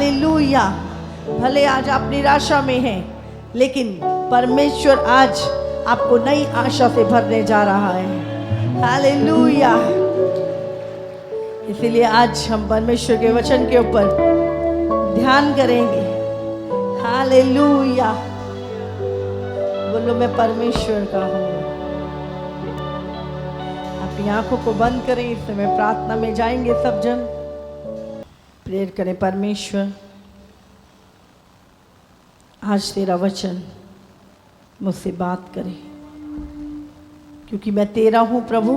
Hallelujah. भले आज आप निराशा में हैं, लेकिन परमेश्वर आज आपको नई आशा से भरने जा रहा है। हालेलुया। इसीलिए आज हम परमेश्वर के वचन के ऊपर ध्यान करेंगे। हालेलुया। बोलो, मैं परमेश्वर का हूँ। अपनी आंखों को बंद करें, इस समय प्रार्थना में जाएंगे सब जन। प्रेयर करें। परमेश्वर, आज तेरा वचन मुझसे बात करे, क्योंकि मैं तेरा हूँ प्रभु,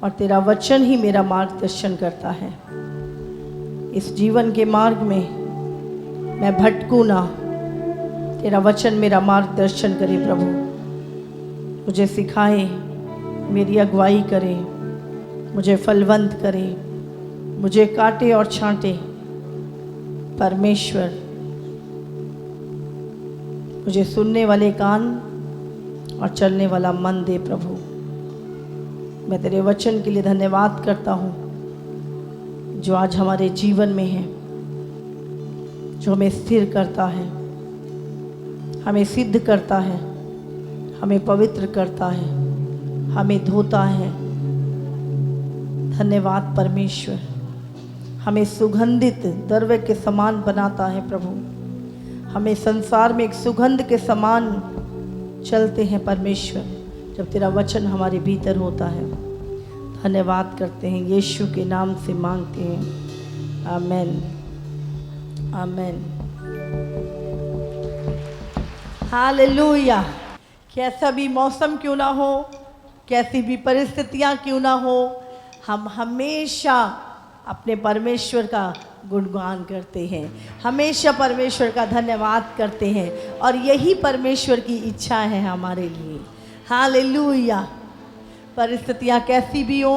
और तेरा वचन ही मेरा मार्गदर्शन करता है। इस जीवन के मार्ग में मैं भटकूं ना, तेरा वचन मेरा मार्गदर्शन करे प्रभु। मुझे सिखाए, मेरी अगुवाई करे, मुझे फलवंत करे, मुझे काटे और छांटे। परमेश्वर, मुझे सुनने वाले कान और चलने वाला मन दे प्रभु। मैं तेरे वचन के लिए धन्यवाद करता हूँ, जो आज हमारे जीवन में है, जो हमें स्थिर करता है, हमें सिद्ध करता है, हमें पवित्र करता है, हमें धोता है। धन्यवाद परमेश्वर। हमें सुगंधित द्रव्य के समान बनाता है प्रभु। हमें संसार में एक सुगंध के समान चलते हैं परमेश्वर, जब तेरा वचन हमारे भीतर होता है। धन्यवाद करते हैं, यीशु के नाम से मांगते हैं, आमेन, आमेन। हालेलुया। कैसा भी मौसम क्यों ना हो, कैसी भी परिस्थितियां क्यों ना हो, हम हमेशा अपने परमेश्वर का गुणगान करते हैं, हमेशा परमेश्वर का धन्यवाद करते हैं, और यही परमेश्वर की इच्छा है हमारे लिए। हालेलुया। परिस्थितियां कैसी भी हो,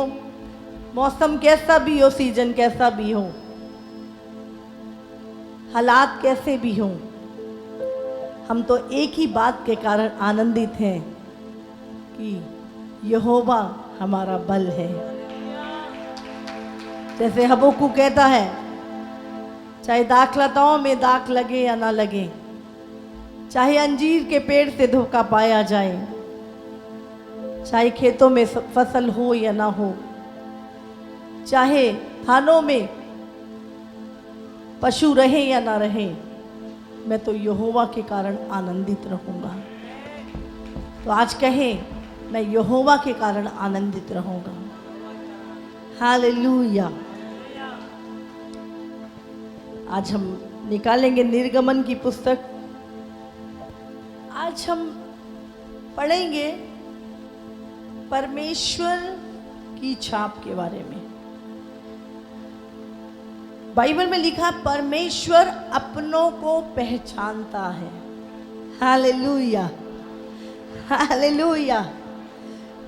मौसम कैसा भी हो, सीजन कैसा भी हो, हालात कैसे भी हों, हम तो एक ही बात के कारण आनंदित हैं कि यहोवा हमारा बल है। जैसे हबक्कू कहता है, चाहे दाखलताओं में दाख लगे या ना लगे, चाहे अंजीर के पेड़ से धोखा पाया जाए, चाहे खेतों में फसल हो या ना हो, चाहे थानों में पशु रहे या ना रहे, मैं तो यहोवा के कारण आनंदित रहूंगा। तो आज कहें, मैं यहोवा के कारण आनंदित रहूंगा। हालेलुया। आज हम निकालेंगे निर्गमन की पुस्तक। आज हम पढ़ेंगे परमेश्वर की छाप के बारे में। बाइबल में लिखा, परमेश्वर अपनों को पहचानता है। Hallelujah, hallelujah.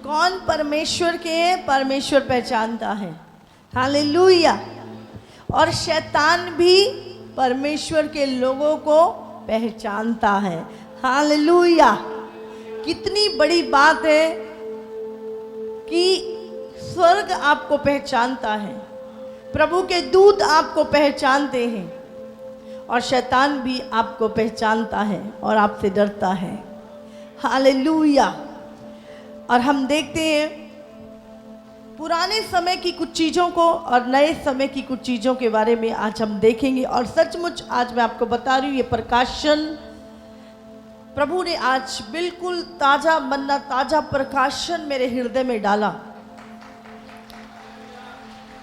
कौन परमेश्वर के हैं? परमेश्वर पहचानता है। हालेलुया। और शैतान भी परमेश्वर के लोगों को पहचानता है। हालेलुया। कितनी बड़ी बात है कि स्वर्ग आपको पहचानता है, प्रभु के दूत आपको पहचानते हैं, और शैतान भी आपको पहचानता है और आपसे डरता है। हालेलुया। और हम देखते हैं पुराने समय की कुछ चीज़ों को और नए समय की कुछ चीज़ों के बारे में आज हम देखेंगे। और सचमुच आज मैं आपको बता रही हूँ, ये प्रकाशन प्रभु ने आज बिल्कुल ताज़ा मन्ना, ताज़ा प्रकाशन मेरे हृदय में डाला,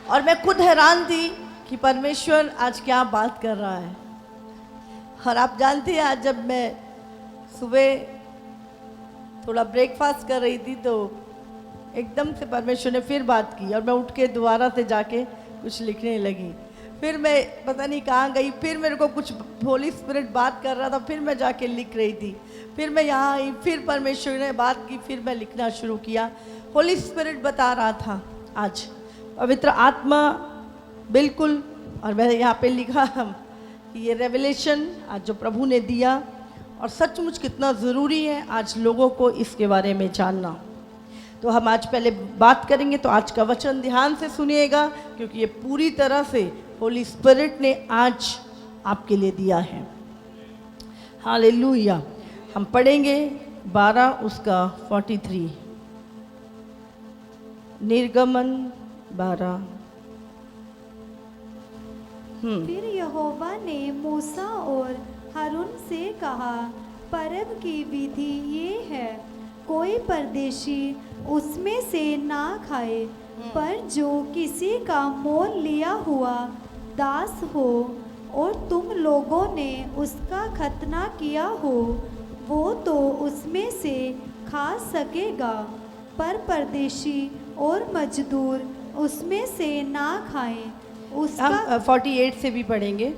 और मैं खुद हैरान थी कि परमेश्वर आज क्या बात कर रहा है। और आप जानते हैं, आज जब मैं सुबह थोड़ा ब्रेकफास्ट कर रही थी, तो एकदम से परमेश्वर ने फिर बात की, और मैं उठ के दोबारा से जाके कुछ लिखने लगी। फिर मैं पता नहीं कहाँ गई, फिर मेरे को कुछ होली स्पिरिट बात कर रहा था, फिर मैं जाके लिख रही थी। फिर मैं यहाँ आई, फिर परमेश्वर ने बात की, फिर मैं लिखना शुरू किया। होली स्पिरिट बता रहा था आज, पवित्र आत्मा बिल्कुल। और मैंने यहाँ पे लिखा कि ये रेवलेशन आज जो प्रभु ने दिया, और सचमुच कितना ज़रूरी है आज लोगों को इसके बारे में जानना। तो हम आज पहले बात करेंगे, तो आज का वचन ध्यान से सुनिएगा, क्योंकि ये पूरी तरह से होली स्पिरिट ने आज आपके लिए दिया है। हालेलुया। हम पढ़ेंगे 12 उसका 43, निर्गमन 12। फिर यहोवा ने मूसा और हारून से कहा, पर्व की विधि ये है, कोई परदेशी उसमें से ना खाए, पर जो किसी का मोल लिया हुआ दास हो और तुम लोगों ने उसका खतना किया हो, वो तो उसमें से खा सकेगा, पर परदेशी और मजदूर उसमें से ना खाएं। उसका हम 48 से भी पढ़ेंगे।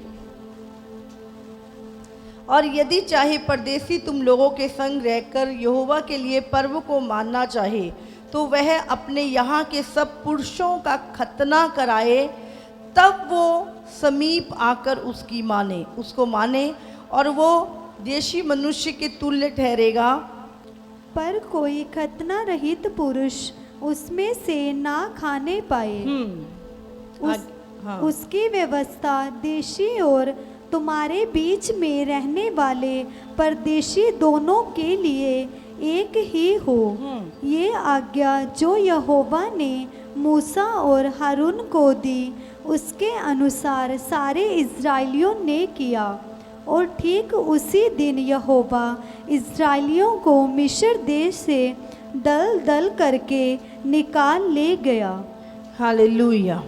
और यदि चाहे परदेशी तुम लोगों के संग रहकर यहोवा के लिए पर्व को मानना चाहे, तो वह अपने यहाँ के सब पुरुषों का खतना कराए, तब वो समीप आकर उसको माने और वो देशी मनुष्य के तुल्य ठहरेगा। पर कोई खतना रहित पुरुष उसमें से ना खाने पाए। हाँ। उसकी व्यवस्था देशी और तुम्हारे बीच में रहने वाले परदेशी दोनों के लिए एक ही हो। ये आज्ञा जो यहोवा ने मूसा और हारून को दी, उसके अनुसार सारे इस्राएलियों ने किया। और ठीक उसी दिन यहोवा इस्राएलियों को मिस्र देश से दल दल करके निकाल ले गया। हालेलुया।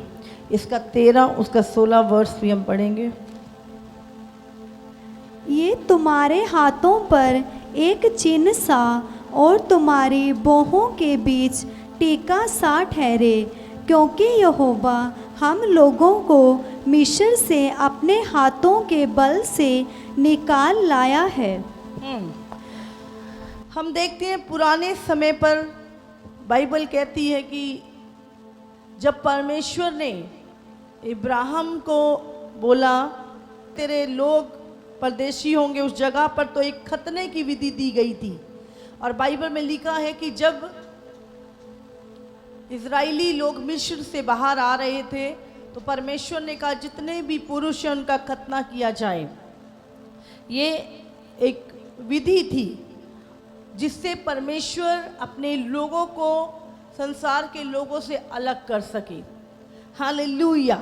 इसका 13 उसका 16 वर्ष भी हम पढ़ेंगे। ये तुम्हारे हाथों पर एक चिन्ह सा और तुम्हारी बाहों के बीच टीका सा ठहरे, क्योंकि यहोवा हम लोगों को मिस्र से अपने हाथों के बल से निकाल लाया है। हम देखते हैं पुराने समय पर बाइबल कहती है कि जब परमेश्वर ने इब्राहिम को बोला तेरे लोग परदेशी होंगे उस जगह पर, तो एक खतने की विधि दी गई थी। और बाइबल में लिखा है कि जब इजराइली लोग मिस्र से बाहर आ रहे थे, तो परमेश्वर ने कहा जितने भी पुरुष हैं उनका खतना किया जाए। ये एक विधि थी जिससे परमेश्वर अपने लोगों को संसार के लोगों से अलग कर सके। हालेलुया।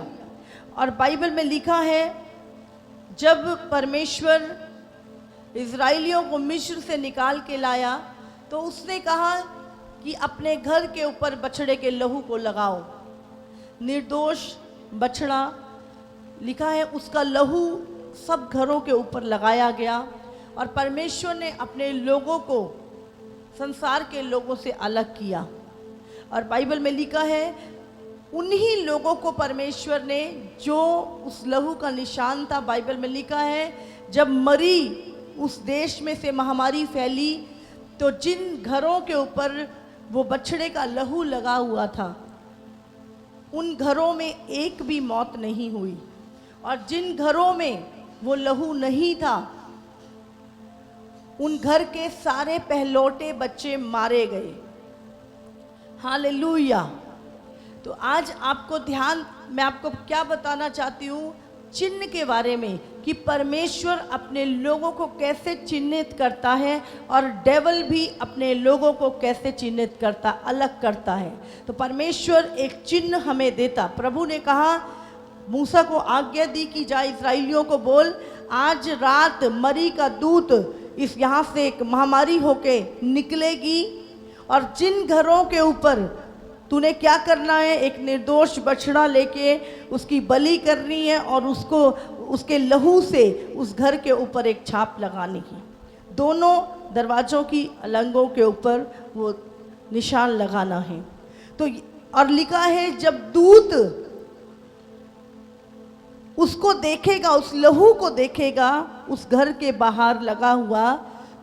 और बाइबल में लिखा है जब परमेश्वर इजराइलियों को मिस्र से निकाल के लाया, तो उसने कहा कि अपने घर के ऊपर बछड़े के लहू को लगाओ। निर्दोष बछड़ा लिखा है, उसका लहू सब घरों के ऊपर लगाया गया। और परमेश्वर ने अपने लोगों को संसार के लोगों से अलग किया। और बाइबल में लिखा है उन्हीं लोगों को परमेश्वर ने, जो उस लहू का निशान था, बाइबल में लिखा है जब मरी उस देश में से महामारी फैली, तो जिन घरों के ऊपर वो बछड़े का लहू लगा हुआ था, उन घरों में एक भी मौत नहीं हुई। और जिन घरों में वो लहू नहीं था, उन घर के सारे पहलौठे बच्चे मारे गए। हालेलुया। तो आज मैं आपको क्या बताना चाहती हूँ चिन्ह के बारे में, कि परमेश्वर अपने लोगों को कैसे चिन्हित करता है और डेविल भी अपने लोगों को कैसे चिन्हित करता, अलग करता है। तो परमेश्वर एक चिन्ह हमें देता। प्रभु ने कहा, मूसा को आज्ञा दी कि जा इस्राएलियों को बोल, आज रात मरी का दूत इस यहाँ से एक महामारी होके निकलेगी, और जिन घरों के ऊपर तूने क्या करना है, एक निर्दोष बछड़ा लेके उसकी बलि करनी है और उसके लहू से उस घर के ऊपर एक छाप लगानी है। दोनों दरवाज़ों की अलंगों के ऊपर वो निशान लगाना है। तो और लिखा है जब दूत उसको देखेगा, उस लहू को देखेगा उस घर के बाहर लगा हुआ,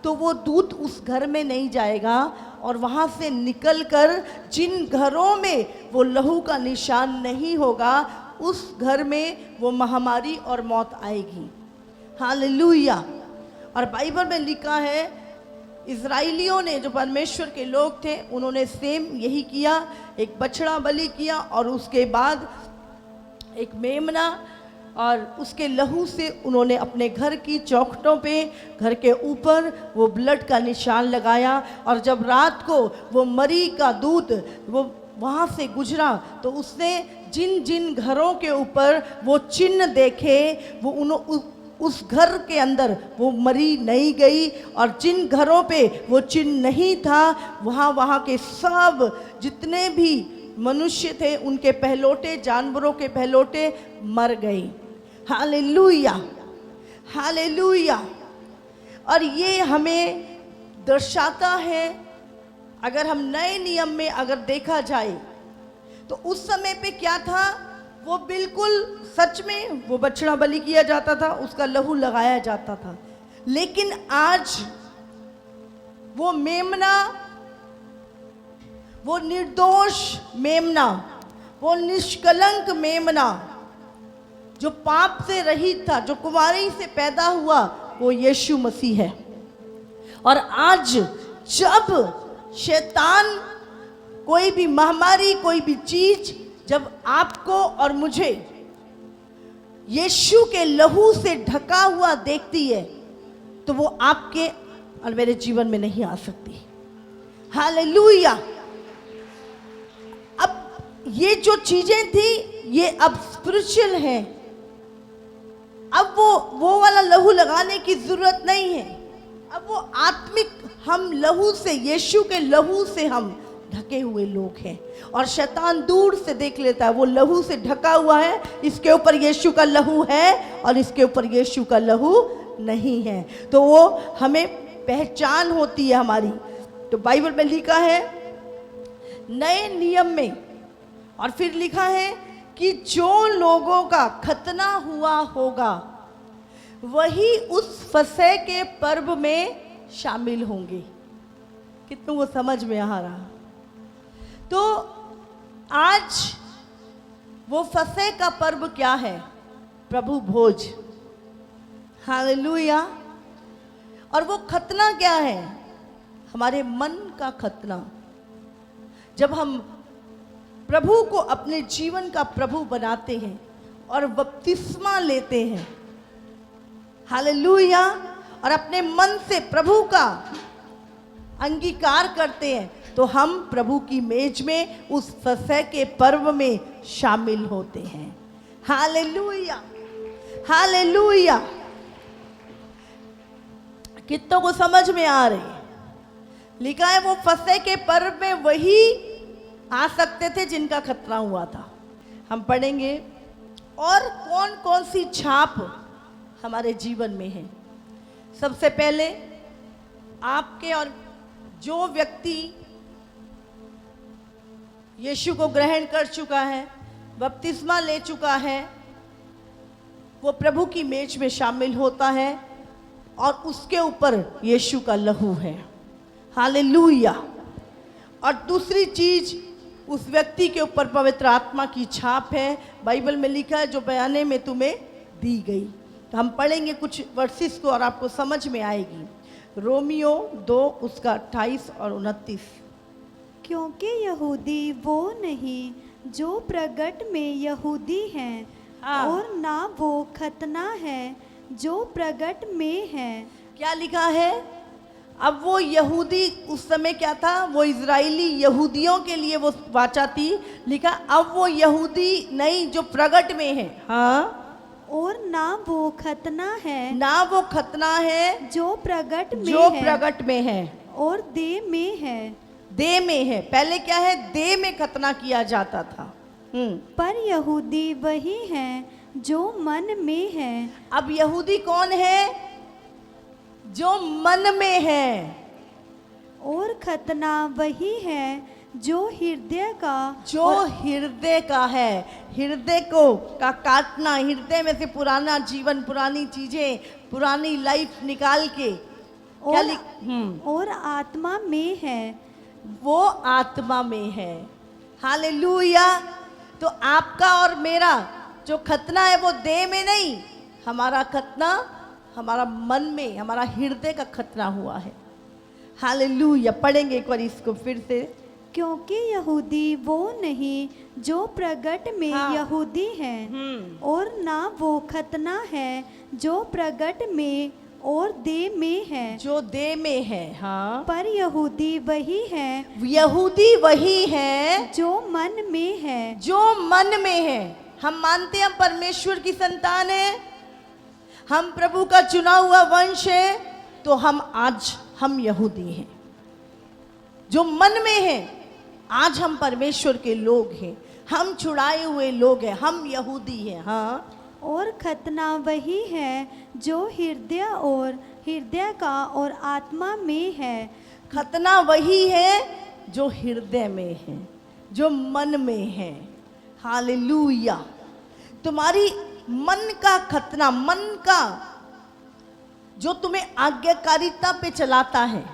तो वो दूत उस घर में नहीं जाएगा, और वहाँ से निकलकर जिन घरों में वो लहू का निशान नहीं होगा, उस घर में वो महामारी और मौत आएगी। हालेलुया। और बाइबल में लिखा है इजराइलियों ने, जो परमेश्वर के लोग थे, उन्होंने सेम यही किया, एक बछड़ा बलि किया और उसके बाद एक मेमना और उसके लहू से उन्होंने अपने घर की चौखटों पे, घर के ऊपर वो ब्लड का निशान लगाया। और जब रात को वो मरी का दूत वो वहाँ से गुजरा तो उसने जिन जिन घरों के ऊपर वो चिन्ह देखे, वो उस घर के अंदर वो मरी नहीं गई। और जिन घरों पे वो चिन्ह नहीं था, वहाँ के सब जितने भी मनुष्य थे, उनके पहलौठे, जानवरों के पहलौठे मर गए। Hallelujah, hallelujah. और ये हमें दर्शाता है, अगर हम नए नियम में अगर देखा जाए तो उस समय पे क्या था, वो बिल्कुल सच में वो बछड़ा बलि किया जाता था, उसका लहू लगाया जाता था। लेकिन आज वो मेमना, वो निर्दोष मेमना, वो निष्कलंक मेमना जो पाप से रहित था, जो कुंवारी से पैदा हुआ, वो यीशु मसीह है। और आज जब शैतान कोई भी महामारी, कोई भी चीज जब आपको और मुझे यीशु के लहू से ढका हुआ देखती है, तो वो आपके और मेरे जीवन में नहीं आ सकती। हालेलुया। अब ये जो चीजें थी ये अब स्पिरिचुअल हैं। अब वो वाला लहू लगाने की जरूरत नहीं है। अब वो आत्मिक हम लहू से, यीशु के लहू से हम ढके हुए लोग हैं। और शैतान दूर से देख लेता है, वो लहू से ढका हुआ है, इसके ऊपर यीशु का लहू है और इसके ऊपर यीशु का लहू नहीं है, तो वो हमें पहचान होती है हमारी। तो बाइबल में लिखा है नए नियम में, और फिर लिखा है कि जो लोगों का खतना हुआ होगा वही उस फसह के पर्व में शामिल होंगे। कितनों को समझ में आ रहा? तो आज वो फसह का पर्व क्या है? प्रभु भोज। हालेलुया। और वो खतना क्या है? हमारे मन का खतना। जब हम प्रभु को अपने जीवन का प्रभु बनाते हैं और बपतिस्मा लेते हैं, हालेलुया, और अपने मन से प्रभु का अंगीकार करते हैं, तो हम प्रभु की मेज में उस फसह के पर्व में शामिल होते हैं। Hallelujah, hallelujah. कितनों को समझ में आ रही? लिखा है वो फसह के पर्व में वही आ सकते थे जिनका खतना हुआ था। हम पढ़ेंगे और कौन कौन सी छाप हमारे जीवन में है। सबसे पहले आपके, और जो व्यक्ति यीशु को ग्रहण कर चुका है, बपतिस्मा ले चुका है, वो प्रभु की मेज में शामिल होता है और उसके ऊपर यीशु का लहू है। हालेलुया। और दूसरी चीज, उस व्यक्ति के ऊपर पवित्र आत्मा की छाप है। बाइबल में लिखा है जो बयाने में तुम्हें दी गई। तो हम पढ़ेंगे कुछ वर्सेस को और आपको समझ में आएगी। रोमियो 2 उसका 28 और 29। क्योंकि यहूदी वो नहीं जो प्रगट में यहूदी हैं, हाँ। और ना वो खतना है जो प्रगट में है। क्या लिखा है? अब वो यहूदी उस समय क्या था? वो इजराइली यहूदियों के लिए वो वाचा थी। लिखा अब वो यहूदी नहीं जो प्रगट में है। हाँ। और ना वो खतना है, ना वो खतना है जो प्रगट में जो है, प्रगट में है और देह में है। देह में है। पहले क्या है? देह में खतना किया जाता था। पर यहूदी वही हैं जो मन में है। अब यहूदी कौन है? जो मन में है। और खतना वही है जो हृदय का, जो हृदय का है। हृदय को का काटना, हृदय में से पुराना जीवन, पुरानी चीजें, पुरानी लाइफ निकाल के और आत्मा में है। वो आत्मा में है। हालेलुया। तो आपका और मेरा जो खतना है वो देह में नहीं, हमारा खतना हमारा मन में, हमारा हृदय का खतना हुआ है। हालेलुया। पढ़ेंगे एक बार इसको फिर से। क्योंकि यहूदी वो नहीं जो प्रगट में हाँ। यहूदी हैं, और ना वो खतना है जो प्रगट में और दे में है, जो दे में है। हाँ, पर यहूदी वही है यहूदी वही है जो मन में है। जो मन में है। हम मानते हैं हम परमेश्वर की संतान है, हम प्रभु का चुना हुआ वंश है, तो हम यहूदी हैं। जो मन में है, आज हम परमेश्वर के लोग हैं, हम छुड़ाए हुए लोग हैं, हम यहूदी हैं। हाँ, और खतना वही है जो हृदय का और आत्मा में है। खतना वही है जो हृदय में है, जो मन में है। हालेलुया। तुम्हारी मन का खतना, मन का जो तुम्हें आज्ञाकारिता पे चलाता है,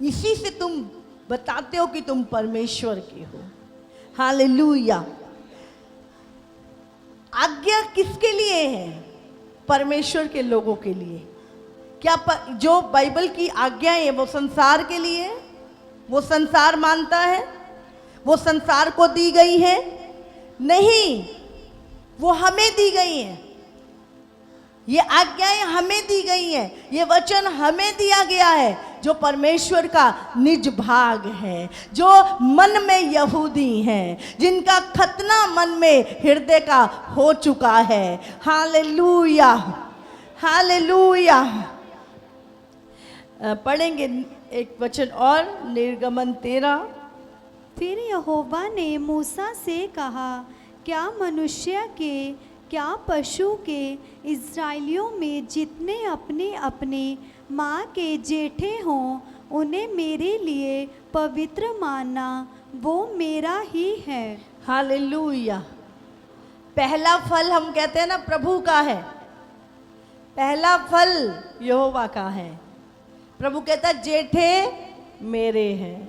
इसी से तुम बताते हो कि तुम परमेश्वर के हो। हालेलुया। आज्ञा किसके लिए है? परमेश्वर के लोगों के लिए। क्या जो बाइबल की आज्ञा है वो संसार के लिए है? वो संसार मानता है? वो संसार को दी गई है? नहीं, वो हमें दी गई है। ये आज्ञाएं हमें दी गई हैं, ये वचन हमें दिया गया है, जो परमेश्वर का निज भाग है, जो मन में यहूदी हैं, जिनका खतना मन में हृदय का हो चुका है। Hallelujah, hallelujah. पढ़ेंगे एक वचन और, निर्गमन 13। फिर यहोवा ने मूसा से कहा, क्या मनुष्य के क्या पशु के इस्राएलियों में जितने अपने अपने माँ के जेठे हों, उन्हें मेरे लिए पवित्र मानना, वो मेरा ही है। हालेलुया। पहला फल हम कहते हैं ना प्रभु का है, पहला फल यहोवा का है। प्रभु कहता है जेठे मेरे हैं।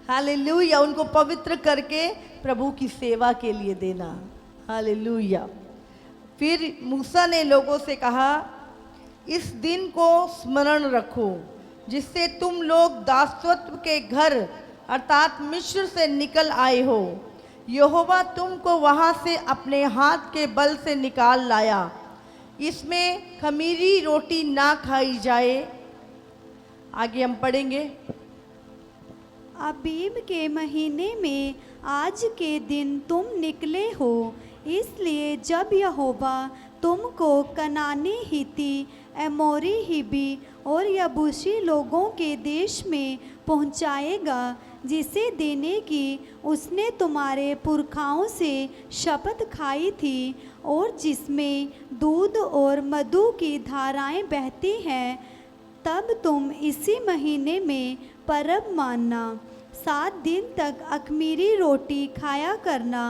हालेलुया। उनको पवित्र करके प्रभु की सेवा के लिए देना। हालेलुया। फिर मूसा ने लोगों से कहा, इस दिन को स्मरण रखो जिससे तुम लोग दासत्व के घर अर्थात मिस्र से निकल आए हो। यहोवा तुमको वहाँ से अपने हाथ के बल से निकाल लाया। इसमें खमीरी रोटी ना खाई जाए। आगे हम पढ़ेंगे। अबीब के महीने में आज के दिन तुम निकले हो, इसलिए जब यहोवा तुमको कनानी, हिती, एमोरी, हिबी और यबूसी लोगों के देश में पहुंचाएगा, जिसे देने की उसने तुम्हारे पुरखाओं से शपथ खाई थी, और जिसमें दूध और मधु की धाराएं बहती हैं, तब तुम इसी महीने में परब मानना। 7 दिन तक अख़मीरी रोटी खाया करना,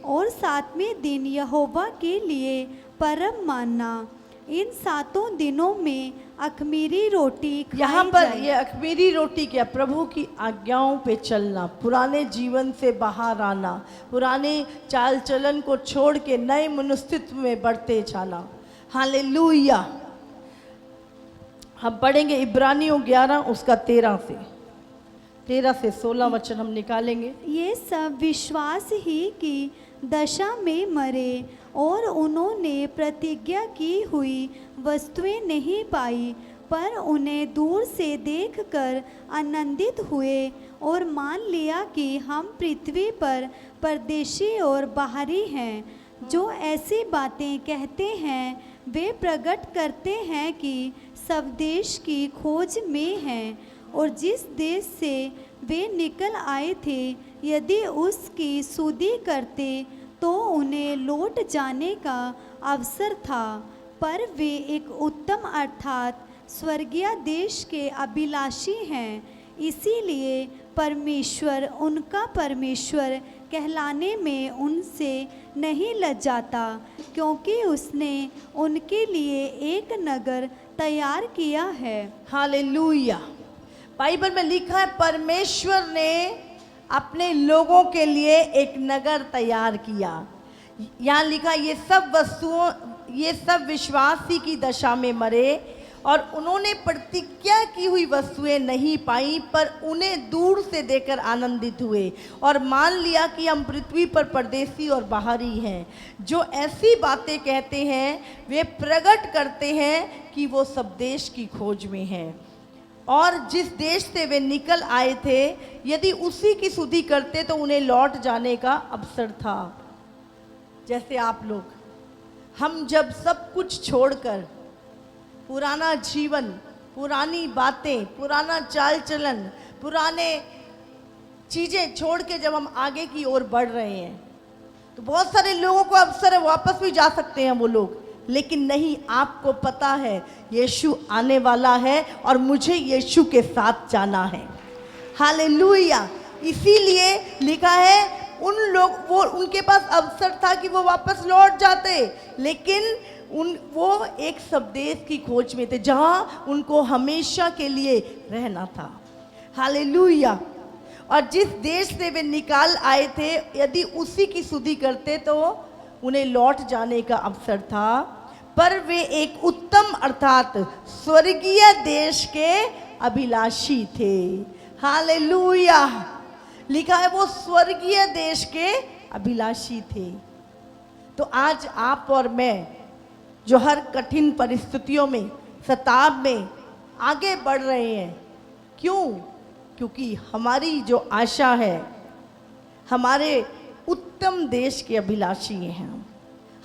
और 7वें दिन यहोवा के लिए परब मानना। इन 7 दिनों में अख़मीरी रोटी खाई यहाँ पर जाए। ये अख़मीरी रोटी क्या? प्रभु की आज्ञाओं पे चलना, पुराने जीवन से बाहर आना, पुराने चाल चलन को छोड़ के नए मनुष्यत्व में बढ़ते जाना। हालेलुया। हम पढ़ेंगे इब्रानियों 11 उसका 13 से 16 वचन हम निकालेंगे। ये सब विश्वास ही की दशा में मरे, और उन्होंने प्रतिज्ञा की हुई वस्तुएं नहीं पाई, पर उन्हें दूर से देखकर आनंदित हुए और मान लिया कि हम पृथ्वी पर परदेशी और बाहरी हैं। जो ऐसी बातें कहते हैं वे प्रकट करते हैं कि सब देश की खोज में हैं, और जिस देश से वे निकल आए थे, यदि उसकी सुधि करते तो उन्हें लौट जाने का अवसर था, पर वे एक उत्तम अर्थात स्वर्गीय देश के अभिलाषी हैं। इसीलिए परमेश्वर उनका परमेश्वर कहलाने में उनसे नहीं लजाता, क्योंकि उसने उनके लिए एक नगर तैयार किया है। हालेलुया। बाइबल में लिखा है परमेश्वर ने अपने लोगों के लिए एक नगर तैयार किया। यहाँ लिखा ये सब विश्वासी की दशा में मरे, और उन्होंने प्रतिज्ञा की हुई वस्तुएं नहीं पाई, पर उन्हें दूर से देखकर आनंदित हुए और मान लिया कि हम पृथ्वी पर परदेसी और बाहरी हैं। जो ऐसी बातें कहते हैं वे प्रकट करते हैं कि वो सब देश की खोज में हैं, और जिस देश से वे निकल आए थे यदि उसी की सुधि करते तो उन्हें लौट जाने का अवसर था। जैसे आप लोग, हम जब सब कुछ छोड़कर, पुराना जीवन, पुरानी बातें, पुराना चाल चलन, पुराने चीज़ें छोड़ के जब हम आगे की ओर बढ़ रहे हैं तो बहुत सारे लोगों को अवसर है वापस भी जा सकते हैं वो लोग, लेकिन नहीं, आपको पता है यीशु आने वाला है और मुझे यीशु के साथ जाना है। हालेलुया। इसीलिए लिखा है उनके पास अवसर था कि वो वापस लौट जाते, लेकिन वो एक संदेश की खोज में थे जहां उनको हमेशा के लिए रहना था। हालेलुया। और जिस देश से वे निकाल आए थे यदि उसी की सुधि करते तो उन्हें लौट जाने का अवसर था, पर वे एक उत्तम अर्थात स्वर्गीय देश के अभिलाषी थे। हालेलुया। लिखा है वो स्वर्गीय देश के अभिलाषी थे। तो आज आप और मैं जो हर कठिन परिस्थितियों में, सताव में आगे बढ़ रहे हैं, क्यों? क्योंकि हमारी जो आशा है, हमारे उत्तम देश के अभिलाषी हैं।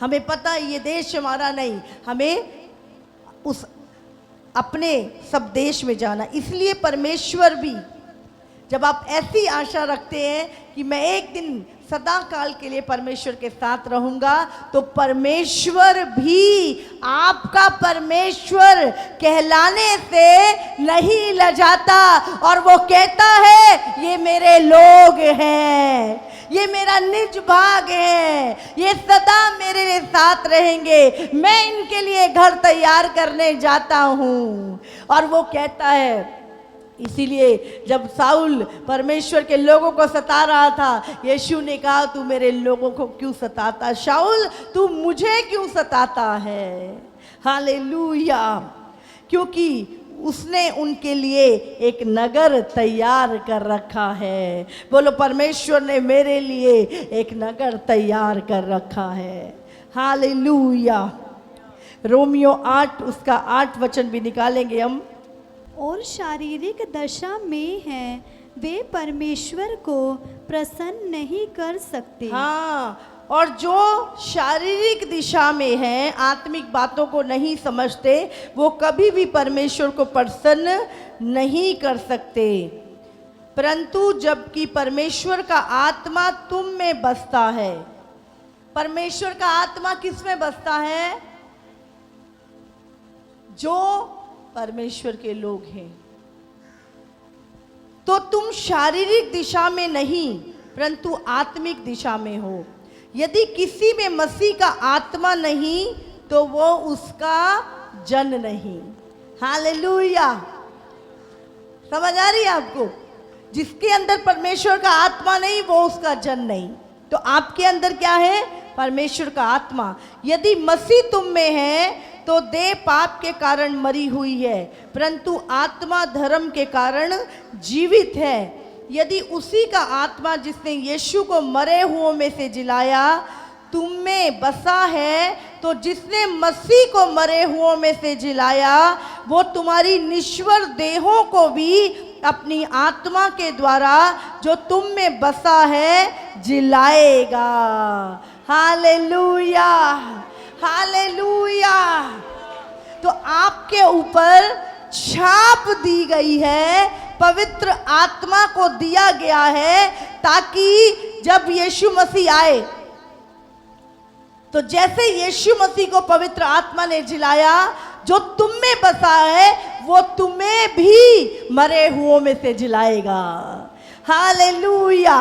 हमें पता है ये देश हमारा नहीं, हमें उस अपने सब देश में जाना। इसलिए परमेश्वर भी, जब आप ऐसी आशा रखते हैं कि मैं एक दिन सदा काल के लिए परमेश्वर के साथ रहूंगा, तो परमेश्वर भी आपका परमेश्वर कहलाने से नहीं लजाता और वो कहता है ये मेरे लोग हैं, ये मेरा निज भाग है, ये सदा मेरे साथ रहेंगे, मैं इनके लिए घर तैयार करने जाता हूँ। और वो कहता है, इसीलिए जब साउल परमेश्वर के लोगों को सता रहा था, यीशु ने कहा तू मेरे लोगों को क्यों सताता, शाऊल तू मुझे क्यों सताता है। हालेलुया। क्योंकि उसने उनके लिए एक नगर तैयार कर रखा है। बोलो, परमेश्वर ने मेरे लिए एक नगर तैयार कर रखा है। हालेलुया। रोमियो 8 उसका 8 वचन भी निकालेंगे हम। और शारीरिक दशा में हैं वे परमेश्वर को प्रसन्न नहीं कर सकते। हाँ, और जो शारीरिक दिशा में हैं, आत्मिक बातों को नहीं समझते, वो कभी भी परमेश्वर को प्रसन्न नहीं कर सकते। परंतु जबकि परमेश्वर का आत्मा तुम में बसता है। परमेश्वर का आत्मा किस में बसता है? जो परमेश्वर के लोग हैं। तो तुम शारीरिक दिशा में नहीं परंतु आत्मिक दिशा में हो। यदि किसी में मसीह का आत्मा नहीं तो वो उसका जन नहीं। हालेलुया। समझ आ रही है आपको? जिसके अंदर परमेश्वर का आत्मा नहीं वो उसका जन नहीं। तो आपके अंदर क्या है? परमेश्वर का आत्मा। यदि मसीह तुम में है तो देह पाप के कारण मरी हुई है परंतु आत्मा धर्म के कारण जीवित है। यदि उसी का आत्मा जिसने यीशु को मरे हुओं में से जिलाया तुम में बसा है, तो जिसने मसीह को मरे हुओं में से जिलाया वो तुम्हारी निश्वर देहों को भी अपनी आत्मा के द्वारा जो तुम में बसा है जिलाएगा। Hallelujah, hallelujah. तो आपके ऊपर छाप दी गई है, पवित्र आत्मा को दिया गया है ताकि जब यीशु मसीह आए तो जैसे यीशु मसीह को पवित्र आत्मा ने जिलाया, जो तुम में बसा है वो तुम्हें भी मरे हुओं में से जिलाएगा। Hallelujah,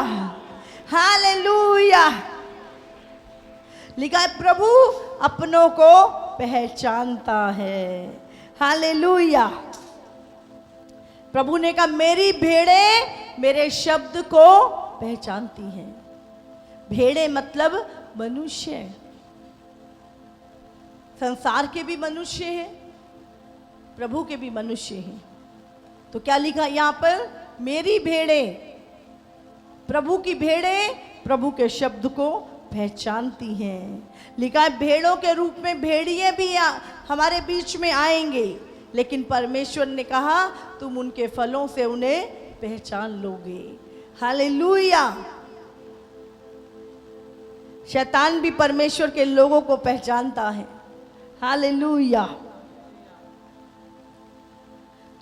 hallelujah. लिखा है प्रभु अपनों को पहचानता है। हालेलुया। प्रभु ने कहा मेरी भेड़ें मेरे शब्द को पहचानती हैं। भेड़ें मतलब मनुष्य, संसार के भी मनुष्य हैं, प्रभु के भी मनुष्य हैं। तो क्या लिखा यहाँ पर, मेरी भेड़ें, प्रभु की भेड़ें प्रभु के शब्द को पहचानती हैं। लिखा है भेड़ों के रूप में भेड़िए भी हमारे बीच में आएंगे, लेकिन परमेश्वर ने कहा तुम उनके फलों से उन्हें पहचान लोगे। हालेलुया। शैतान भी परमेश्वर के लोगों को पहचानता है। हालेलुया।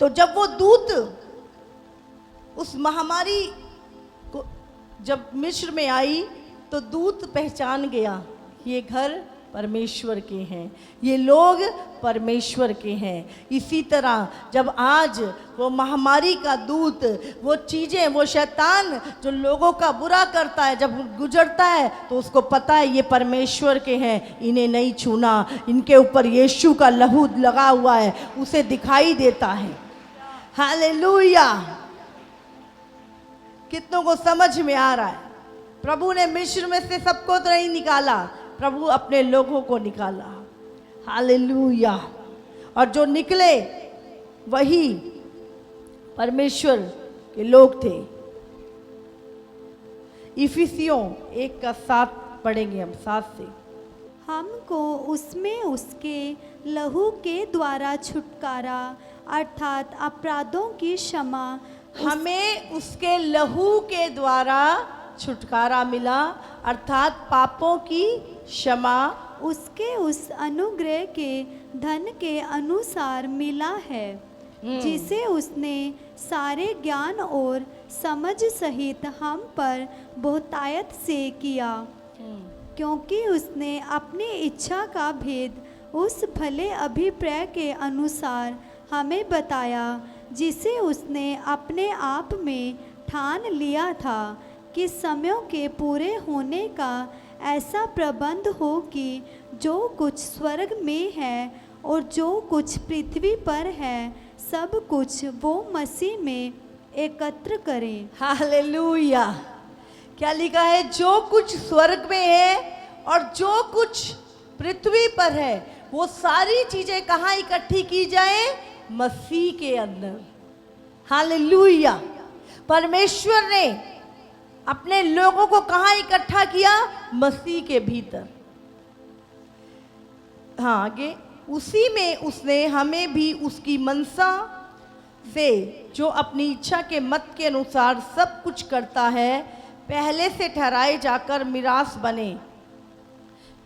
तो जब वो दूत उस महामारी को जब मिस्र में आई तो दूत पहचान गया, ये घर परमेश्वर के हैं, ये लोग परमेश्वर के हैं। इसी तरह जब आज वो महामारी का दूत, वो चीज़ें, वो शैतान जो लोगों का बुरा करता है, जब गुजरता है तो उसको पता है ये परमेश्वर के हैं, इन्हें नहीं छूना, इनके ऊपर यीशु का लहू लगा हुआ है, उसे दिखाई देता है। हालेलुया। कितनों को समझ में आ रहा है? प्रभु ने मिस्र में से सबको तो नहीं निकाला, प्रभु अपने लोगों को निकाला। हालेलुया। और जो निकले वही परमेश्वर के लोग थे। इफिसियों 1:7 पढ़ेंगे हम, 7 से। हमको उसमें उसके लहू के द्वारा छुटकारा अर्थात अपराधों की क्षमा, हमें उसके लहू के द्वारा छुटकारा मिला अर्थात पापों की क्षमा, उसके उस अनुग्रह के धन के अनुसार मिला है, जिसे उसने सारे ज्ञान और समझ सहित हम पर बहुतायत से किया, क्योंकि उसने अपनी इच्छा का भेद उस भले अभिप्राय के अनुसार हमें बताया, जिसे उसने अपने आप में ठान लिया था कि समयों के पूरे होने का ऐसा प्रबंध हो कि जो कुछ स्वर्ग में है और जो कुछ पृथ्वी पर है, सब कुछ वो मसीह में एकत्र करें। हालेलुया। क्या लिखा है? जो कुछ स्वर्ग में है और जो कुछ पृथ्वी पर है, वो सारी चीजें कहाँ इकट्ठी की जाए? मसीह के अंदर। हालेलुया। परमेश्वर ने अपने लोगों को कहाँ इकट्ठा किया? मसीह के भीतर। हाँ, आगे, उसी में उसने हमें भी उसकी मनसा से, जो अपनी इच्छा के मत के अनुसार सब कुछ करता है, पहले से ठहराए जाकर मिरास बने,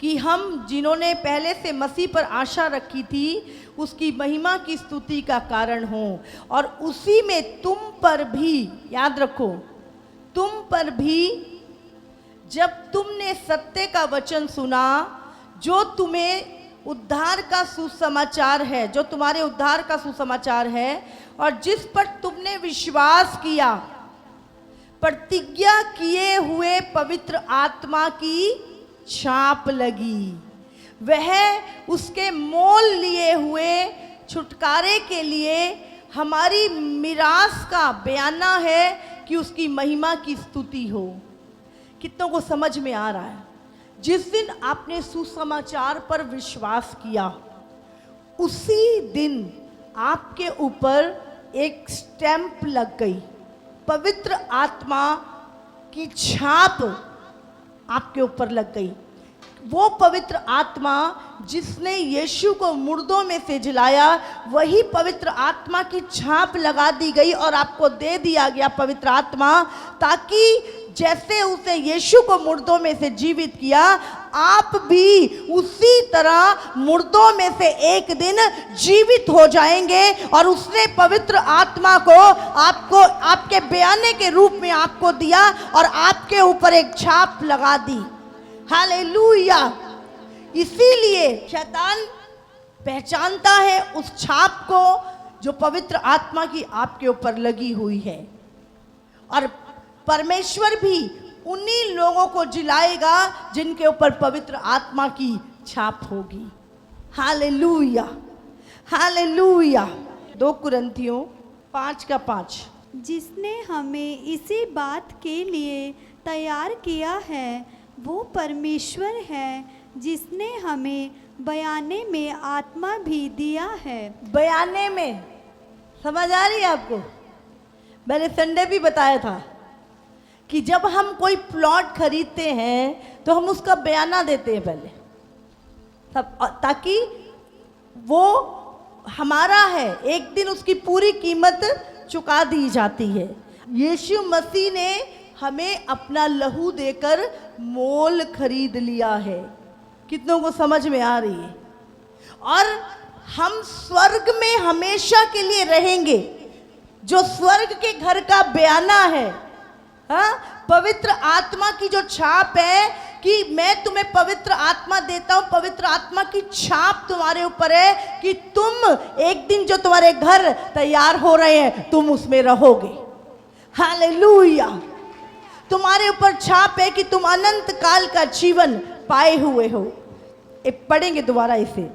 कि हम जिन्होंने पहले से मसीह पर आशा रखी थी उसकी महिमा की स्तुति का कारण हो। और उसी में तुम पर भी, याद रखो, तुम पर भी जब तुमने सत्य का वचन सुना, जो तुम्हें उद्धार का सुसमाचार है, जो तुम्हारे उद्धार का सुसमाचार है, और जिस पर तुमने विश्वास किया, प्रतिज्ञा किए हुए पवित्र आत्मा की छाप लगी। वह उसके मोल लिए हुए छुटकारे के लिए हमारी मिरास का बयाना है कि उसकी महिमा की स्तुति हो। कितनों को समझ में आ रहा है? जिस दिन आपने सुसमाचार पर विश्वास किया, उसी दिन आपके ऊपर एक स्टैंप लग गई, पवित्र आत्मा की छाप आपके ऊपर लग गई। वो पवित्र आत्मा जिसने यीशु को मुर्दों में से जिलाया, वही पवित्र आत्मा की छाप लगा दी गई और आपको दे दिया गया पवित्र आत्मा, ताकि जैसे उसे यीशु को मुर्दों में से जीवित किया, आप भी उसी तरह मुर्दों में से एक दिन जीवित हो जाएंगे। और उसने पवित्र आत्मा को आपको आपके बयाने के रूप में आपको दिया और आपके ऊपर एक छाप लगा दी। हालेलुया। इसीलिए शैतान पहचानता है उस छाप को जो पवित्र आत्मा की आपके ऊपर लगी हुई है, और परमेश्वर भी उन्हीं लोगों को जिलाएगा जिनके ऊपर पवित्र आत्मा की छाप होगी। Hallelujah, hallelujah. 2 कुरिन्थियों 5:5, जिसने हमें इसी बात के लिए तैयार किया है, वो परमेश्वर है, जिसने हमें बयाने में आत्मा भी दिया है। बयाने में, समझ आ रही है आपको? मैंने संडे भी बताया था कि जब हम कोई प्लॉट खरीदते हैं तो हम उसका बयाना देते हैं पहले, सब, ताकि वो हमारा है, एक दिन उसकी पूरी कीमत चुका दी जाती है। यीशु मसीह ने हमें अपना लहू देकर मोल खरीद लिया है। कितनों को समझ में आ रही है? और हम स्वर्ग में हमेशा के लिए रहेंगे। जो स्वर्ग के घर का बयाना है, हाँ, पवित्र आत्मा की जो छाप है कि मैं तुम्हें पवित्र आत्मा देता हूं, पवित्र आत्मा की छाप तुम्हारे ऊपर है कि तुम एक दिन जो तुम्हारे घर तैयार हो रहे हैं तुम उसमें रहोगे। हालेलुया। तुम्हारे ऊपर छाप है कि तुम अनंत काल का जीवन पाए हुए हो। पढ़ेंगे दोबारा इसे।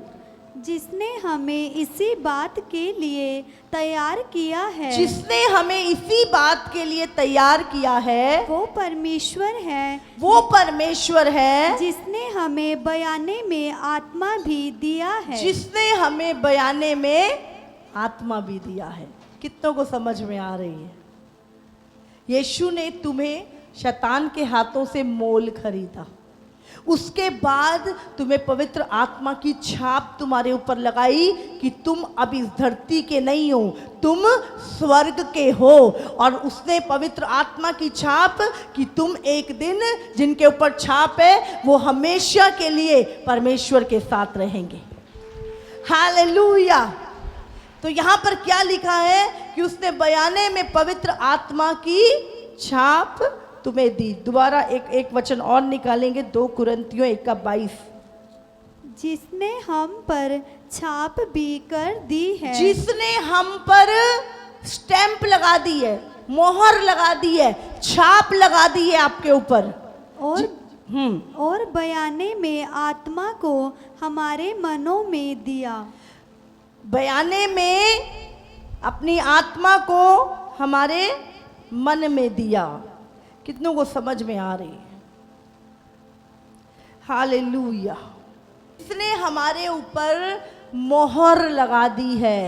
जिसने हमें इसी बात के लिए तैयार किया है, जिसने हमें इसी बात के लिए तैयार किया है, वो परमेश्वर है, वो परमेश्वर है जिसने हमें बयाने में आत्मा भी दिया है। जिसने हमें बयाने में आत्मा भी दिया है। कितनों को समझ में आ रही है? यीशु ने तुम्हें शैतान के हाथों से मोल खरीदा, उसके बाद तुम्हें पवित्र आत्मा की छाप तुम्हारे ऊपर लगाई कि तुम अब इस धरती के नहीं हो, तुम स्वर्ग के हो। और उसने पवित्र आत्मा की छाप कि तुम एक दिन, जिनके ऊपर छाप है वो हमेशा के लिए परमेश्वर के साथ रहेंगे। हालेलुया। तो यहाँ पर क्या लिखा है कि उसने बयाने में पवित्र आत्मा की छाप तुम्हें दी। दोबारा एक वचन और निकालेंगे, 2 कुरिन्थियों 1:22। जिसने हम पर छाप भी कर दी है, जिसने हम पर स्टैंप लगा दी है, मोहर लगा दी है, छाप लगा दी है आपके ऊपर। और बयाने में आत्मा को हमारे मनों में दिया। बयाने में अपनी आत्मा को हमारे मन में दिया। कितनों को समझ में आ रही है? हालेलुया। इसने हमारे ऊपर मोहर लगा दी है,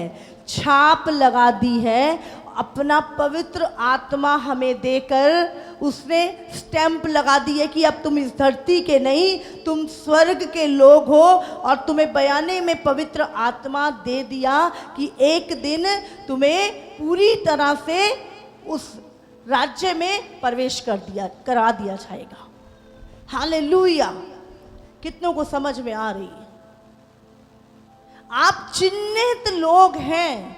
छाप लगा दी है, अपना पवित्र आत्मा हमें देकर उसने स्टैंप लगा दी है कि अब तुम इस धरती के नहीं, तुम स्वर्ग के लोग हो। और तुम्हें बयाने में पवित्र आत्मा दे दिया कि एक दिन तुम्हें पूरी तरह से उस राज्य में प्रवेश करा दिया जाएगा। हालेलुया। कितनों को समझ में आ रही है? आप चिन्हित लोग हैं,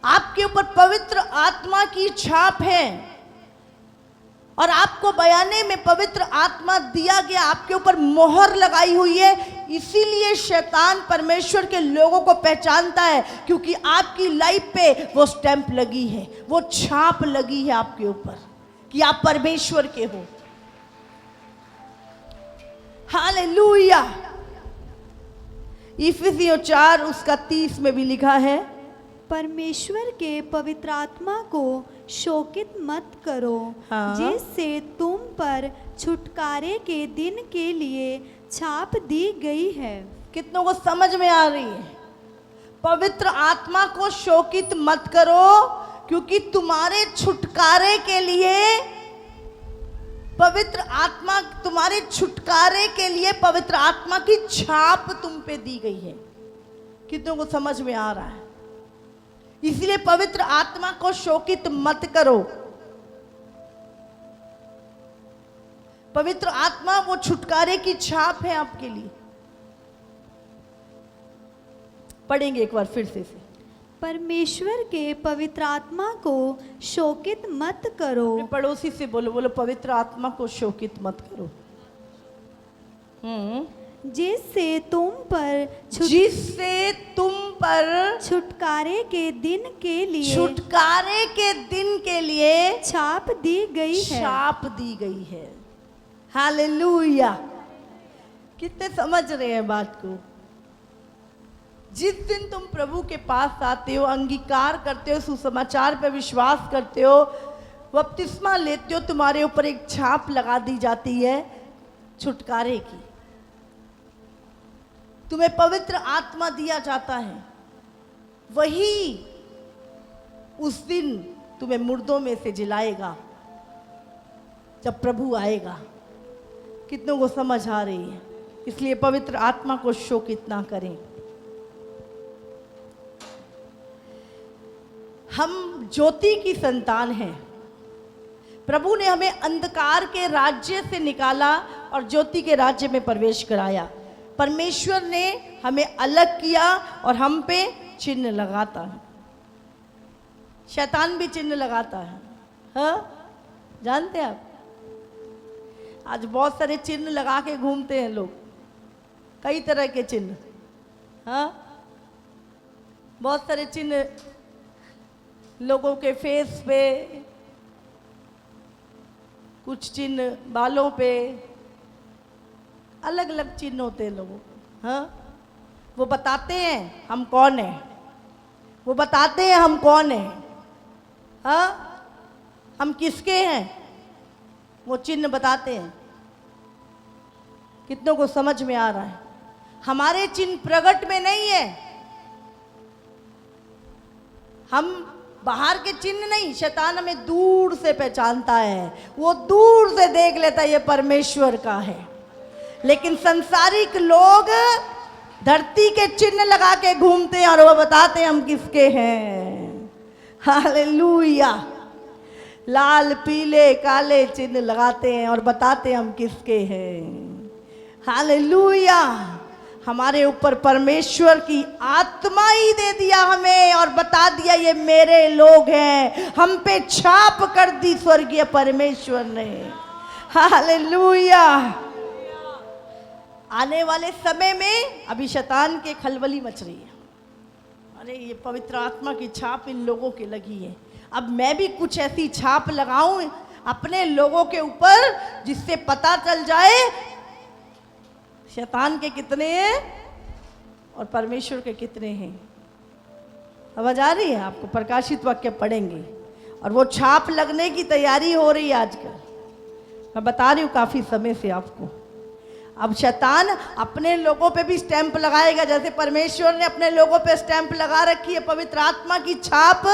आपके ऊपर पवित्र आत्मा की छाप है और आपको बयाने में पवित्र आत्मा दिया गया, आपके ऊपर मोहर लगाई हुई है। इसीलिए शैतान परमेश्वर के लोगों को पहचानता है, क्योंकि आपकी लाइफ पे वो स्टैंप लगी है, वो छाप लगी है आपके ऊपर कि आप परमेश्वर के हो। हालेलुया। इफिसियों 4:30 में भी लिखा है, परमेश्वर के पवित्र आत्मा को शोकित मत करो, हाँ। जिससे तुम पर छुटकारे के दिन के लिए छाप दी गई है। कितनों को समझ में आ रही है? पवित्र आत्मा को शोकित मत करो, क्योंकि तुम्हारे छुटकारे के लिए पवित्र आत्मा, तुम्हारे छुटकारे के लिए पवित्र आत्मा की छाप तुम पे दी गई है। कितनों को समझ में आ रहा है? इसलिए पवित्र आत्मा को शोकित मत करो। पवित्र आत्मा वो छुटकारे की छाप है आपके लिए। पढ़ेंगे एक बार फिर से। परमेश्वर के पवित्र आत्मा को शोकित मत करो। अपने पड़ोसी से बोलो, बोलो पवित्र आत्मा को शोकित मत करो। जिससे तुम पर छुटकारे के दिन के लिए, छुटकारे के दिन के लिए छाप दी गई है। छाप दी गई है। हालेलुया। कितने समझ रहे हैं बात को? जिस दिन तुम प्रभु के पास आते हो, अंगीकार करते हो, सुसमाचार पे विश्वास करते हो, बपतिस्मा लेते हो, तुम्हारे ऊपर एक छाप लगा दी जाती है छुटकारे की। तुम्हें पवित्र आत्मा दिया जाता है, वही उस दिन तुम्हें मुर्दों में से जिलाएगा जब प्रभु आएगा। कितनों को समझ आ रही है? इसलिए पवित्र आत्मा को शोक कितना करें। हम ज्योति की संतान हैं। प्रभु ने हमें अंधकार के राज्य से निकाला और ज्योति के राज्य में प्रवेश कराया। परमेश्वर ने हमें अलग किया और हम पे चिन्ह लगाता है। शैतान भी चिन्ह लगाता है, हाँ? जानते हैं आप? आज बहुत सारे चिन्ह लगा के घूमते हैं लोग, कई तरह के चिन्ह, हाँ? बहुत सारे चिन्ह लोगों के फेस पे, कुछ चिन्ह बालों पे, अलग अलग चिन्ह होते हैं लोगों को, हाँ? वो बताते हैं हम कौन हैं, वो बताते हैं हम कौन हैं, हाँ? हम किसके हैं, वो चिन्ह बताते हैं। कितनों को समझ में आ रहा है? हमारे चिन्ह प्रकट में नहीं है, हम बाहर के चिन्ह नहीं, शैतान हमें दूर से पहचानता है, वो दूर से देख लेता है ये परमेश्वर का है। लेकिन संसारिक लोग धरती के चिन्ह लगा के घूमते हैं और वो बताते हैं हम किसके हैं। हालेलुया। लाल पीले काले चिन्ह लगाते हैं और बताते हैं हम किसके हैं। हालेलुया। हमारे ऊपर परमेश्वर की आत्मा ही दे दिया हमें और बता दिया ये मेरे लोग हैं। हम पे छाप कर दी स्वर्गीय परमेश्वर ने। हालेलुया। आने वाले समय में अभी शैतान के खलबली मच रही है, अरे ये पवित्र आत्मा की छाप इन लोगों के लगी है, अब मैं भी कुछ ऐसी छाप लगाऊं अपने लोगों के ऊपर जिससे पता चल जाए शैतान के कितने हैं और परमेश्वर के कितने हैं। समझ आ रही है आपको? प्रकाशित वाक्य पढ़ेंगे और वो छाप लगने की तैयारी हो रही है आजकल, मैं बता रही हूँ काफी समय से आपको। अब शैतान अपने लोगों पे भी स्टैंप लगाएगा, जैसे परमेश्वर ने अपने लोगों पे स्टैंप लगा रखी है पवित्र आत्मा की छाप,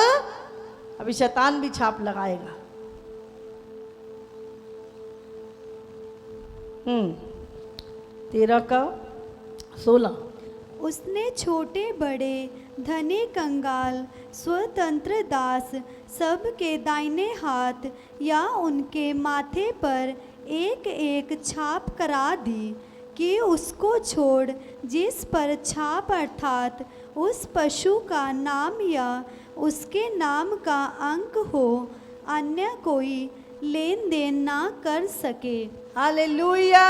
अभी शैतान भी छाप लगाएगा। 13:16। उसने छोटे बड़े धनी कंगाल स्वतंत्र दास सब के दाहिने हाथ या उनके माथे पर एक एक छाप करा दी कि उसको छोड़ जिस पर छाप अर्थात उस पशु का नाम या उसके नाम का अंक हो, अन्य कोई लेन देन ना कर सके। हालेलुया।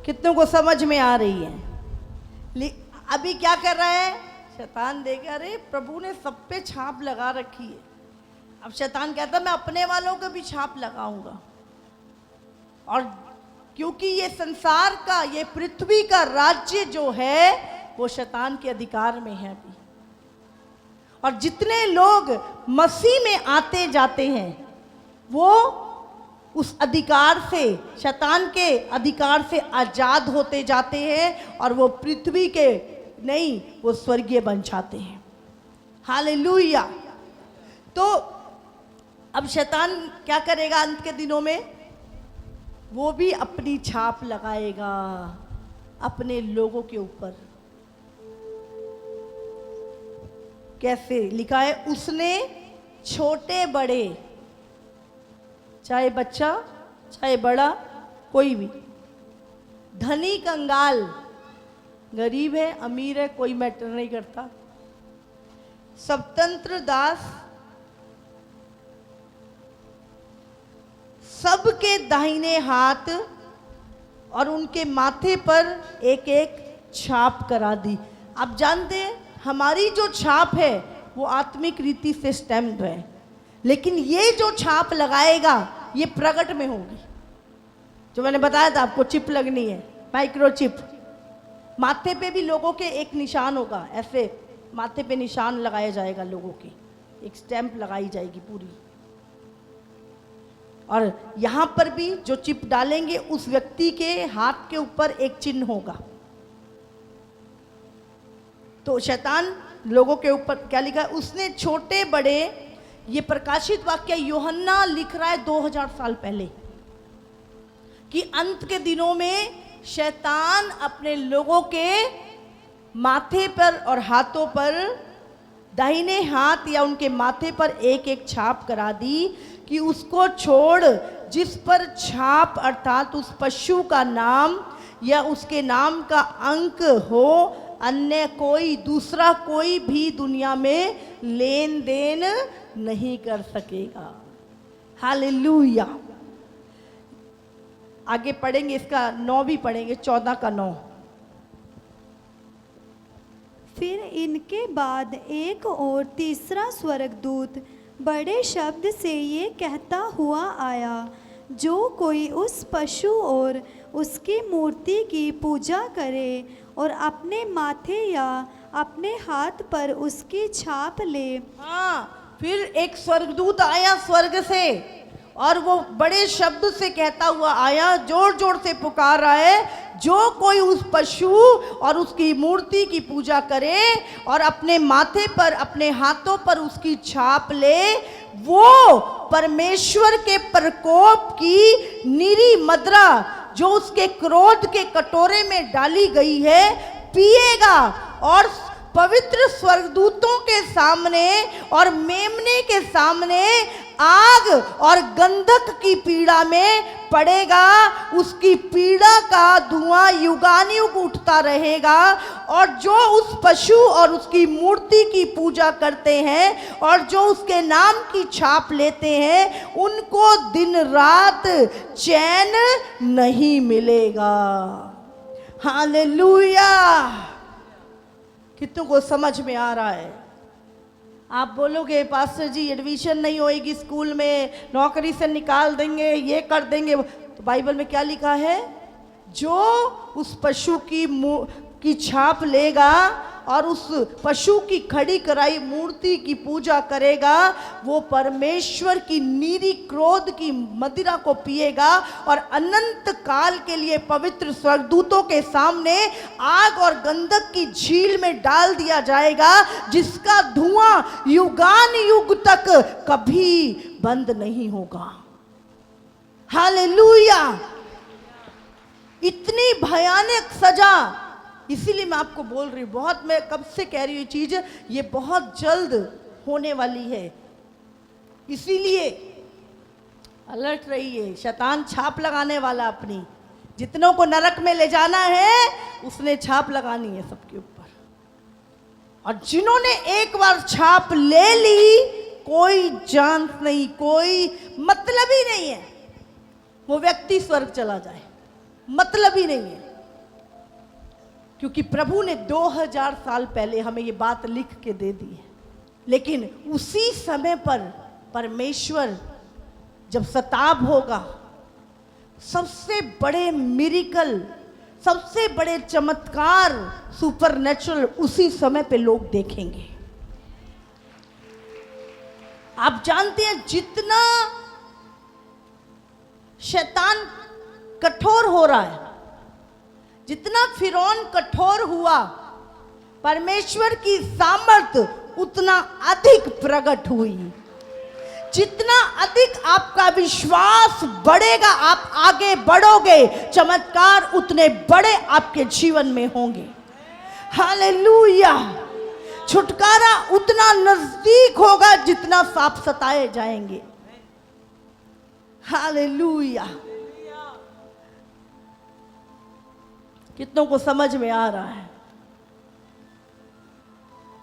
कितनों को समझ में आ रही है? अभी क्या कर रहा है शैतान? देगा अरे प्रभु ने सब पे छाप लगा रखी है। अब शैतान कहता मैं अपने वालों को भी छाप लगाऊंगा, और क्योंकि ये संसार का, ये पृथ्वी का राज्य जो है वो शैतान के अधिकार में है अभी, और जितने लोग मसीह में आते जाते हैं वो उस अधिकार से, शैतान के अधिकार से आजाद होते जाते हैं और वो पृथ्वी के नहीं, वो स्वर्गीय बन जाते हैं। हालेलुया। तो अब शैतान क्या करेगा अंत के दिनों में? वो भी अपनी छाप लगाएगा अपने लोगों के ऊपर। कैसे लिखा है? उसने छोटे बड़े, चाहे बच्चा चाहे बड़ा, कोई भी, धनी कंगाल, गरीब है अमीर है कोई मैटर नहीं करता, स्वतंत्र दास, सबके दाहिने हाथ और उनके माथे पर एक एक छाप करा दी। आप जानते हैं हमारी जो छाप है वो आत्मिक रीति से स्टैम्प है, लेकिन ये जो छाप लगाएगा ये प्रकट में होगी। जो मैंने बताया था आपको, चिप लगनी है, माइक्रोचिप। माथे पे भी लोगों के एक निशान होगा, ऐसे माथे पे निशान लगाया जाएगा लोगों के, एक स्टैंप लगाई जाएगी पूरी, और यहाँ पर भी जो चिप डालेंगे उस व्यक्ति के हाथ के ऊपर एक चिन्ह होगा। तो शैतान लोगों के ऊपर क्या लिखा है, उसने छोटे बड़े, ये प्रकाशित वाक्य यूहन्ना लिख रहा है 2000 साल पहले, कि अंत के दिनों में शैतान अपने लोगों के माथे पर और हाथों पर, दाहिने हाथ या उनके माथे पर एक एक छाप करा दी कि उसको छोड़ जिस पर छाप अर्थात उस पशु का नाम या उसके नाम का अंक हो, अन्य कोई दूसरा कोई भी दुनिया में लेन देन नहीं कर सकेगा। हालेलुया। आगे पढ़ेंगे, इसका 9 भी पढ़ेंगे, 14 का 9। फिर इनके बाद एक और तीसरा स्वर्गदूत बड़े शब्द से ये कहता हुआ आया, जो कोई उस पशु और उसकी मूर्ति की पूजा करे और अपने माथे या अपने हाथ पर उसकी छाप ले। हाँ, फिर एक स्वर्गदूत आया स्वर्ग से और वो बड़े शब्द से कहता हुआ आया, जोर जोर से पुकार रहा है, जो कोई उस पशु और उसकी मूर्ति की पूजा करे और अपने माथे पर अपने हाथों पर उसकी छाप ले, वो परमेश्वर के प्रकोप की निरी मदिरा जो उसके क्रोध के कटोरे में डाली गई है पिएगा, और पवित्र स्वर्गदूतों के सामने और मेमने के सामने आग और गंधक की पीड़ा में पड़ेगा। उसकी पीड़ा का धुआं युगानुयुग उठता रहेगा, और जो उस पशु और उसकी मूर्ति की पूजा करते हैं और जो उसके नाम की छाप लेते हैं, उनको दिन रात चैन नहीं मिलेगा। हालेलुया। कितनों को समझ में आ रहा है? आप बोलोगे पास्टर जी एडमिशन नहीं होएगी स्कूल में, नौकरी से निकाल देंगे, ये कर देंगे, तो बाइबल में क्या लिखा है? जो उस पशु की छाप लेगा और उस पशु की खड़ी कराई मूर्ति की पूजा करेगा, वो परमेश्वर की नीरी क्रोध की मदिरा को पिएगा और अनंत काल के लिए पवित्र स्वर्गदूतों के सामने आग और गंधक की झील में डाल दिया जाएगा, जिसका धुआं युगान युग तक कभी बंद नहीं होगा। हालेलुया। इतनी भयानक सजा, इसीलिए मैं आपको बोल रही हूँ, बहुत मैं कब से कह रही हूँ ये चीज, ये बहुत जल्द होने वाली है, इसीलिए अलर्ट रहिए। शैतान छाप लगाने वाला अपनी, जितनों को नरक में ले जाना है उसने छाप लगानी है सबके ऊपर, और जिन्होंने एक बार छाप ले ली कोई चांस नहीं, कोई मतलब ही नहीं है वो व्यक्ति स्वर्ग चला जाए, मतलब ही नहीं है। क्योंकि प्रभु ने 2000 साल पहले हमें ये बात लिख के दे दी है, लेकिन उसी समय पर परमेश्वर जब सताब होगा, सबसे बड़े मिरेकल, सबसे बड़े चमत्कार, सुपरनेचुरल उसी समय पे लोग देखेंगे। आप जानते हैं जितना शैतान कठोर हो रहा है, जितना फिरौन कठोर हुआ, परमेश्वर की सामर्थ्य उतना अधिक प्रकट हुई। जितना अधिक आपका विश्वास बढ़ेगा, आप आगे बढ़ोगे, चमत्कार उतने बड़े आपके जीवन में होंगे। हालेलुया। छुटकारा उतना नजदीक होगा जितना सांप सताए जाएंगे। हालेलुया। कितनों को समझ में आ रहा है?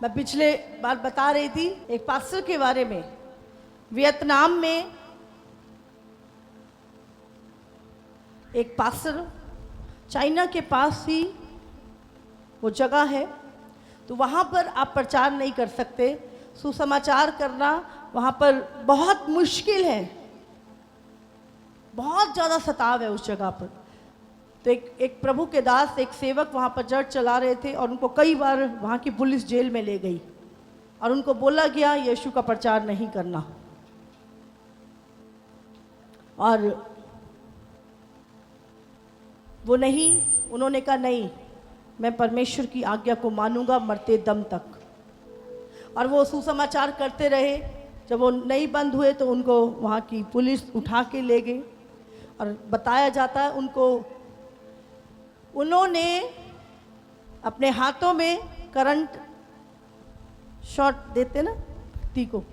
मैं पिछले बार बता रही थी एक पास्टर के बारे में, वियतनाम में एक पास्टर, चाइना के पास ही वो जगह है, तो वहाँ पर आप प्रचार नहीं कर सकते, सुसमाचार करना वहाँ पर बहुत मुश्किल है, बहुत ज़्यादा सताव है उस जगह पर। तो एक प्रभु के दास, एक सेवक वहाँ पर चर्च चला रहे थे, और उनको कई बार वहाँ की पुलिस जेल में ले गई और उनको बोला गया यीशु का प्रचार नहीं करना, और वो नहीं, उन्होंने कहा नहीं, मैं परमेश्वर की आज्ञा को मानूंगा मरते दम तक। और वो सुसमाचार करते रहे। जब वो नहीं बंद हुए तो उनको वहाँ की पुलिस उठा के ले गई। और बताया जाता है उनको, उन्होंने अपने हाथों में करंट शॉट देते ना व्यक्ति को,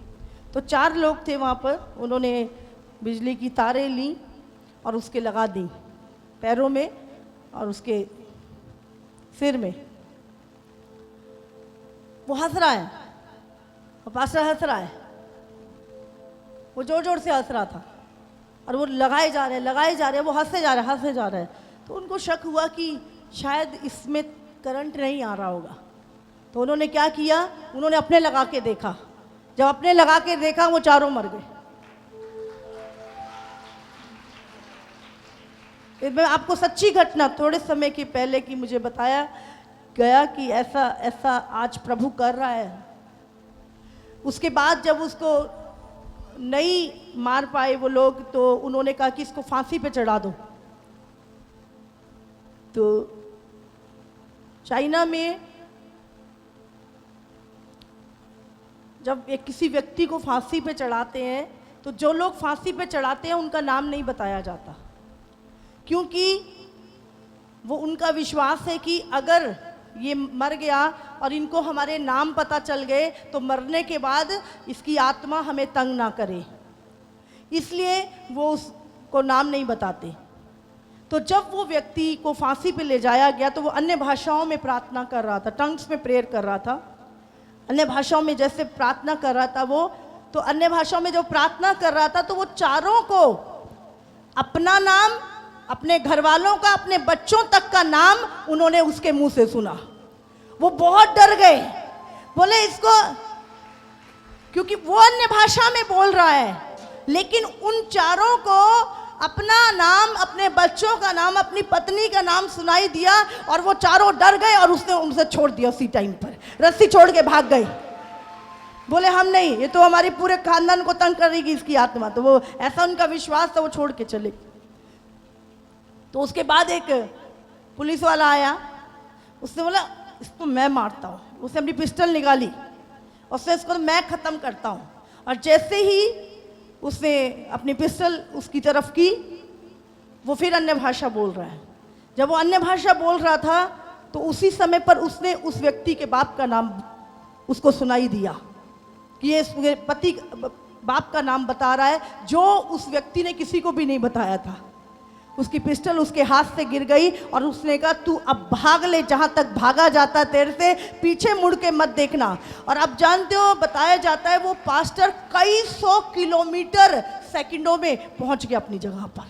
तो 4 लोग थे वहाँ पर। उन्होंने बिजली की तारें ली और उसके लगा दी पैरों में और उसके सिर में। वो हंस रहा है और पास्टर हंस रहा है, वो जोर जोर से हंस रहा था और वो लगाए जा रहे, वो हंसते जा रहे हैं। तो उनको शक हुआ कि शायद इसमें करंट नहीं आ रहा होगा। तो उन्होंने क्या किया, उन्होंने अपने लगा के देखा। जब अपने लगा के देखा वो चारों मर गए। मैं आपको सच्ची घटना थोड़े समय के पहले की मुझे बताया गया कि ऐसा ऐसा आज प्रभु कर रहा है। उसके बाद जब उसको नहीं मार पाए वो लोग, तो उन्होंने कहा कि इसको फांसी पे चढ़ा दो। तो चाइना में जब एक किसी व्यक्ति को फांसी पे चढ़ाते हैं, तो जो लोग फांसी पे चढ़ाते हैं उनका नाम नहीं बताया जाता, क्योंकि वो उनका विश्वास है कि अगर ये मर गया और इनको हमारे नाम पता चल गए तो मरने के बाद इसकी आत्मा हमें तंग ना करे, इसलिए वो उसको नाम नहीं बताते। तो जब वो व्यक्ति को फांसी पे ले जाया गया तो वो अन्य भाषाओं में प्रार्थना कर रहा था, टंग्स में प्रेयर कर रहा था, अन्य भाषाओं में जैसे प्रार्थना कर रहा था वो। तो अन्य भाषाओं में जो प्रार्थना कर रहा था तो वो चारों को अपना नाम, अपने घर वालों का, अपने बच्चों तक का नाम उन्होंने उसके मुंह से सुना। वो बहुत डर गए, बोले इसको, क्योंकि वो अन्य भाषा में बोल रहा है, लेकिन उन चारों को अपना नाम, अपने बच्चों का नाम, अपनी पत्नी का नाम सुनाई दिया और वो चारों डर गए और उसने उनसे छोड़ दिया। उसी टाइम पर रस्सी छोड़ के भाग गए, बोले हम नहीं, ये तो हमारे पूरे खानदान को तंग करेगी इसकी आत्मा। तो वो ऐसा उनका विश्वास था, वो छोड़ के चले। तो उसके बाद एक पुलिस वाला आया, उसने बोला इसको मैं मारता हूँ। उसने अपनी पिस्टल निकाली, उसने इसको मैं ख़त्म करता हूँ। और जैसे ही उसने अपनी पिस्टल उसकी तरफ की, वो फिर अन्य भाषा बोल रहा है। जब वो अन्य भाषा बोल रहा था तो उसी समय पर उसने उस व्यक्ति के बाप का नाम उसको सुनाई दिया कि ये उसके पति बाप का नाम बता रहा है, जो उस व्यक्ति ने किसी को भी नहीं बताया था। उसकी पिस्टल उसके हाथ से गिर गई और उसने कहा तू अब भाग ले, जहाँ तक भागा जाता तेरे से, पीछे मुड़ के मत देखना। और अब जानते हो, बताया जाता है वो पास्टर कई 100 किलोमीटर सेकंडों में पहुंच गया अपनी जगह पर।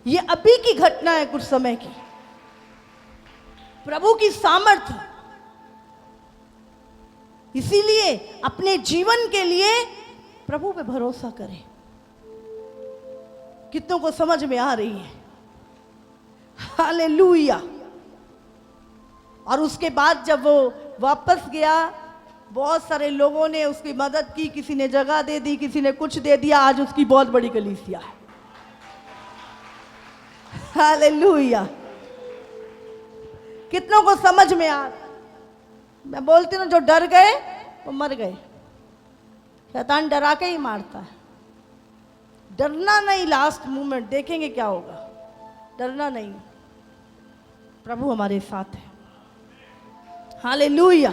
ये अभी की घटना है, कुछ समय की। प्रभु की सामर्थ्य। इसीलिए अपने जीवन के लिए प्रभु पे भरोसा करें। कितनों को समझ में आ रही है? हालेलुया। और उसके बाद जब वो वापस गया, बहुत सारे लोगों ने उसकी मदद की, किसी ने जगह दे दी, किसी ने कुछ दे दिया। आज उसकी बहुत बड़ी कलीसिया है। हालेलुया। कितनों को समझ में आ? मैं बोलती हूँ, जो डर गए वो मर गए। शैतान डरा के ही मारता है। डरना नहीं, लास्ट मोमेंट देखेंगे क्या होगा। डरना नहीं, प्रभु हमारे साथ है। हालेलुया।